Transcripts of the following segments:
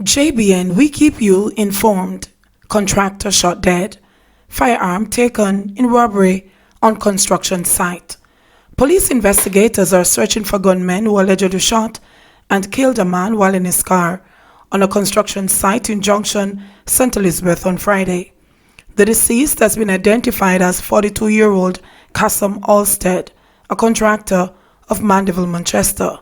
JBN, we keep you informed. Contractor shot dead. Firearm taken in robbery on construction site. Police investigators are searching for gunmen who allegedly shot and killed a man while in his car on a construction site in Junction, St. Elizabeth on Friday. The deceased has been identified as 42-year-old Kassam Halstead, a contractor of Mandeville, Manchester.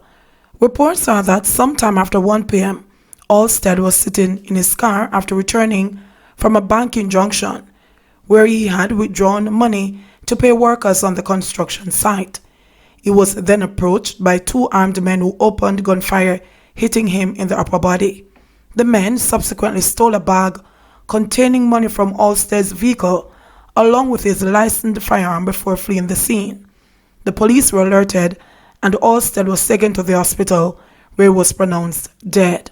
Reports are that sometime after 1 p.m., Halstead was sitting in his car after returning from a bank in Junction, where he had withdrawn money to pay workers on the construction site. He was then approached by two armed men who opened gunfire, hitting him in the upper body. The men subsequently stole a bag containing money from Halstead's vehicle, along with his licensed firearm, before fleeing the scene. The police were alerted, and Halstead was taken to the hospital, where he was pronounced dead.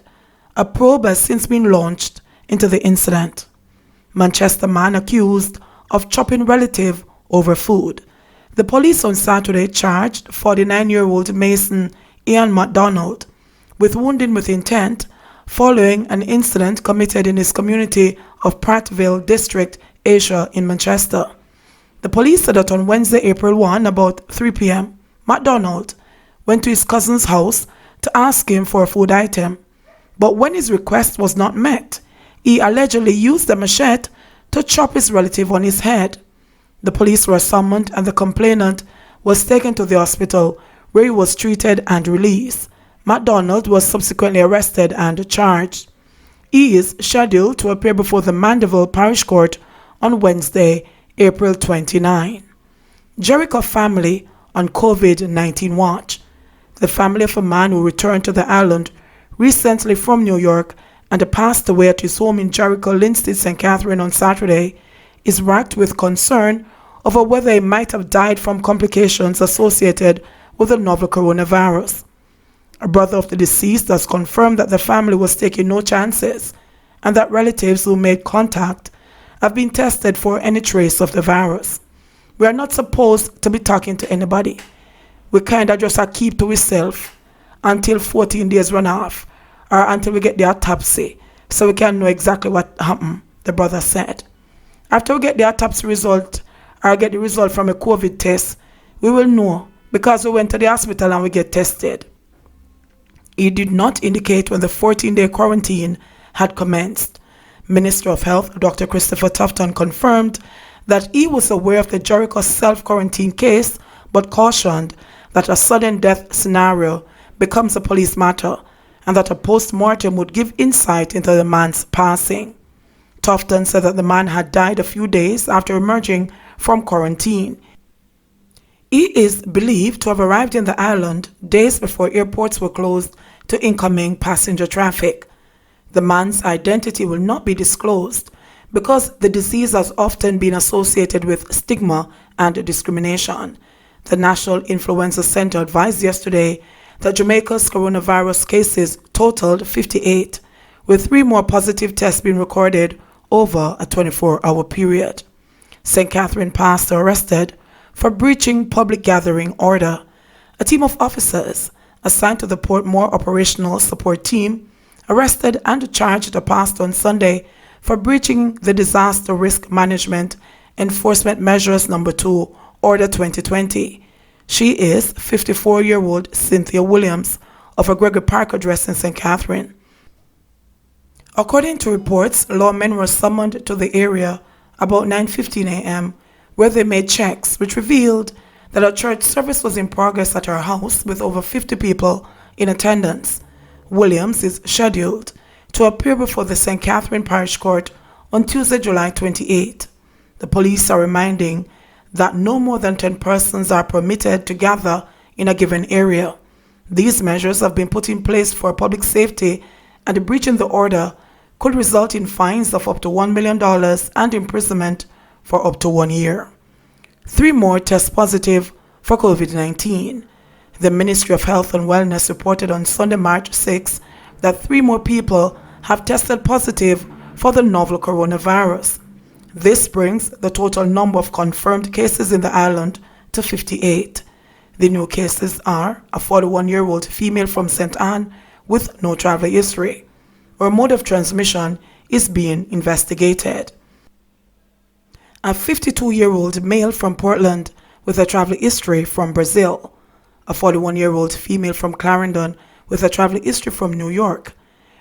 A probe has since been launched into the incident. Manchester man accused of chopping relative over food. The police on Saturday charged 49-year-old Mason Ian MacDonald with wounding with intent following an incident committed in his community of Prattville District, Asia in Manchester. The police said that on Wednesday, April 1, about 3 p.m., MacDonald went to his cousin's house to ask him for a food item. But when his request was not met, he allegedly used a machete to chop his relative on his head. The police were summoned and the complainant was taken to the hospital, where he was treated and released. MacDonald was subsequently arrested and charged. He is scheduled to appear before the Mandeville Parish Court on Wednesday, April 29. Jericho family on COVID-19 watch. The family of a man who returned to the island recently from New York and passed away at his home in Jericho, Linstead, St. Catherine on Saturday, is racked with concern over whether he might have died from complications associated with the novel coronavirus. A brother of the deceased has confirmed that the family was taking no chances and that relatives who made contact have been tested for any trace of the virus. We are not supposed to be talking to anybody. We kind of just keep to ourselves until 14 days run off, or until we get the autopsy, so we can know exactly what happened, the brother said. After we get the autopsy result, or get the result from a COVID test, we will know, because we went to the hospital and we get tested. He did not indicate when the 14-day quarantine had commenced. Minister of Health, Dr. Christopher Tufton, confirmed that he was aware of the Jericho self-quarantine case, but cautioned that a sudden death scenario becomes a police matter and that a post-mortem would give insight into the man's passing. Tufton said that the man had died a few days after emerging from quarantine. He is believed to have arrived in the island days before airports were closed to incoming passenger traffic. The man's identity will not be disclosed because the disease has often been associated with stigma and discrimination. The National Influenza Center advised yesterday that Jamaica's coronavirus cases totaled 58, with 3 more positive tests being recorded over a 24-hour period. St. Catherine pastor arrested for breaching public gathering order. A team of officers assigned to the Portmore Operational Support Team arrested and charged a pastor on Sunday for breaching the Disaster Risk Management Enforcement Measures No. 2, Order 2020. She is 54-year-old Cynthia Williams of a Gregory Park address in St. Catherine. According to reports, lawmen were summoned to the area about 9:15 a.m., where they made checks which revealed that a church service was in progress at her house with over 50 people in attendance. Williams is scheduled to appear before the St. Catherine Parish Court on Tuesday, July 28. The police are reminding that no more than 10 persons are permitted to gather in a given area. These measures have been put in place for public safety, and breaching the order could result in fines of up to $1 million and imprisonment for up to 1 year. 3 more test positive for COVID-19. The Ministry of Health and Wellness reported on Sunday, March 6, that 3 more people have tested positive for the novel coronavirus. This brings the total number of confirmed cases in the island to 58. The new cases are a 41-year-old female from St. Anne with no travel history, or mode of transmission is being investigated. A 52-year-old male from Portland with a travel history from Brazil, a 41-year-old female from Clarendon with a travel history from New York.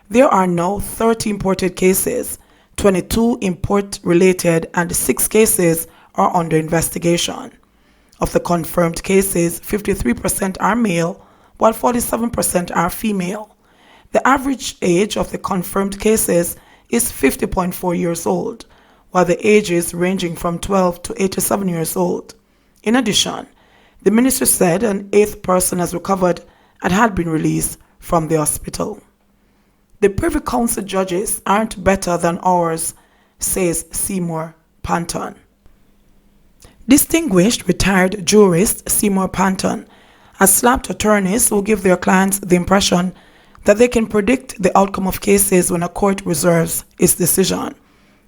There are now 30 imported cases, 22 import-related, and 6 cases are under investigation. Of the confirmed cases, 53% are male, while 47% are female. The average age of the confirmed cases is 50.4 years old, while the ages ranging from 12 to 87 years old. In addition, the minister said an 8th person has recovered and had been released from the hospital. The Privy Council judges aren't better than ours, says Seymour Panton. Distinguished retired jurist Seymour Panton has slapped attorneys who give their clients the impression that they can predict the outcome of cases when a court reserves its decision.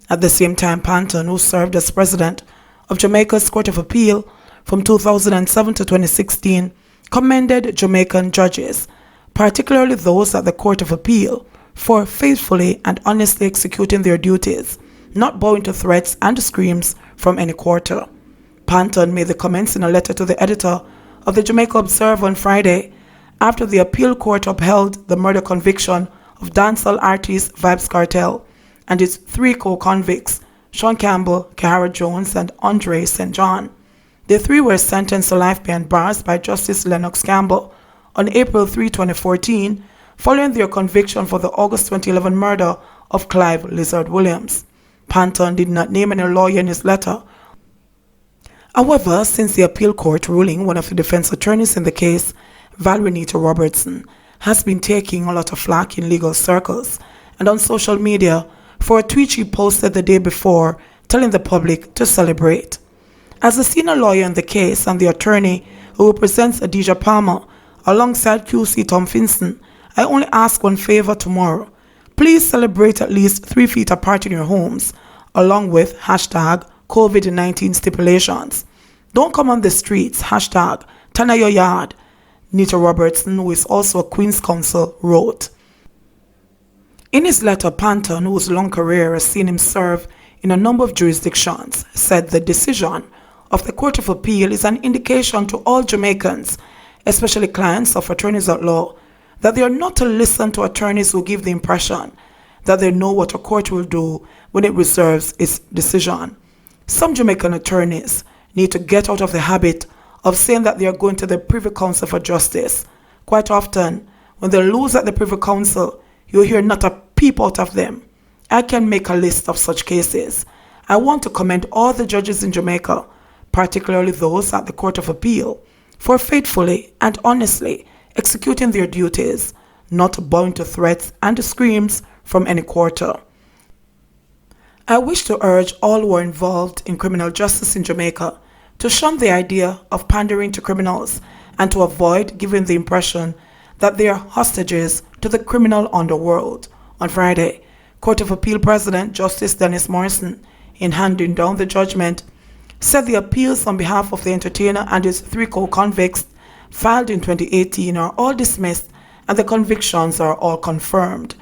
At the same time, Panton, who served as president of Jamaica's Court of Appeal from 2007 to 2016, commended Jamaican judges, particularly those at the Court of Appeal, for faithfully and honestly executing their duties, not bowing to threats and screams from any quarter. Panton made the comments in a letter to the editor of the Jamaica Observer on Friday after the appeal court upheld the murder conviction of dancehall artist Vybz Kartel and its 3 co-convicts, Sean Campbell, Kahara Jones, and Andre St. John. The 3 were sentenced to life behind bars by Justice Lennox Campbell on April 3, 2014, following their conviction for the August 2011 murder of Clive Lizard Williams. Panton did not name any lawyer in his letter. However, since the appeal court ruling, one of the defense attorneys in the case, Valerie Robertson, has been taking a lot of flack in legal circles and on social media for a tweet she posted the day before telling the public to celebrate. As a senior lawyer in the case and the attorney who represents Adidja Palmer alongside QC Tom Finson, I only ask one favor tomorrow. Please celebrate at least 3 feet apart in your homes, along with hashtag COVID-19 stipulations. Don't come on the streets, hashtag Tana your yard, Nita Robertson, who is also a Queen's Counsel, wrote. In his letter, Panton, whose long career has seen him serve in a number of jurisdictions, said the decision of the Court of Appeal is an indication to all Jamaicans, especially clients of attorneys at law, that they are not to listen to attorneys who give the impression that they know what a court will do when it reserves its decision. Some Jamaican attorneys need to get out of the habit of saying that they are going to the Privy Council for justice. Quite often, when they lose at the Privy Council, you'll hear not a peep out of them. I can make a list of such cases. I want to commend all the judges in Jamaica, particularly those at the Court of Appeal, for faithfully and honestly executing their duties, not bowing to threats and screams from any quarter. I wish to urge all who are involved in criminal justice in Jamaica to shun the idea of pandering to criminals and to avoid giving the impression that they are hostages to the criminal underworld. On Friday, Court of Appeal President Justice Dennis Morrison, in handing down the judgment, said the appeals on behalf of the entertainer and his 3 co-convicts filed in 2018 are all dismissed and the convictions are all confirmed.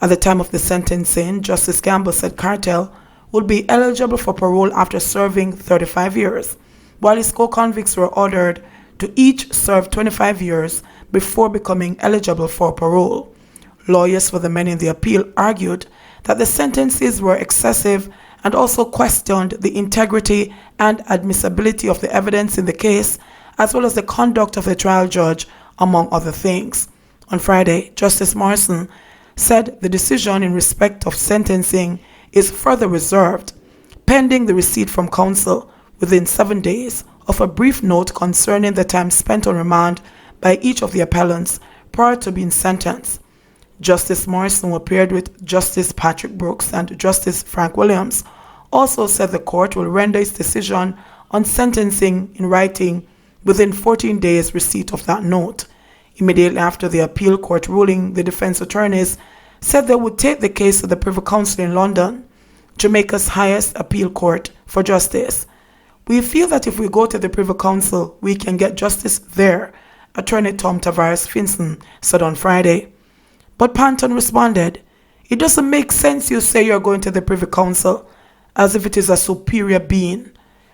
At the time of the sentencing, Justice Campbell said Kartel would be eligible for parole after serving 35 years, while his co-convicts were ordered to each serve 25 years before becoming eligible for parole. Lawyers for the men in the appeal argued that the sentences were excessive and also questioned the integrity and admissibility of the evidence in the case, as well as the conduct of the trial judge, among other things. On Friday, Justice Morrison said the decision in respect of sentencing is further reserved, pending the receipt from counsel within 7 days of a brief note concerning the time spent on remand by each of the appellants prior to being sentenced. Justice Morrison, who appeared with Justice Patrick Brooks and Justice Frank Williams, also said the court will render its decision on sentencing in writing within 14 days receipt of that note. Immediately after the appeal court ruling, the defense attorneys said they would take the case to the Privy Council in London, Jamaica's highest appeal court, for justice. We feel that if we go to the Privy Council, we can get justice there, Attorney Tom Tavares Finson said on Friday. But Panton responded, It doesn't make sense you say you're going to the Privy Council as if it is a superior being.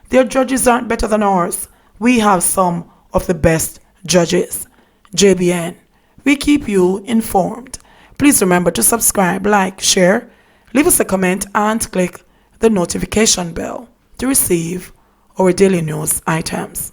Their judges aren't better than ours. We have some of the best judges. JBN, we keep you informed. Please remember to subscribe, like, share, leave us a comment and click the notification bell to receive our daily news items.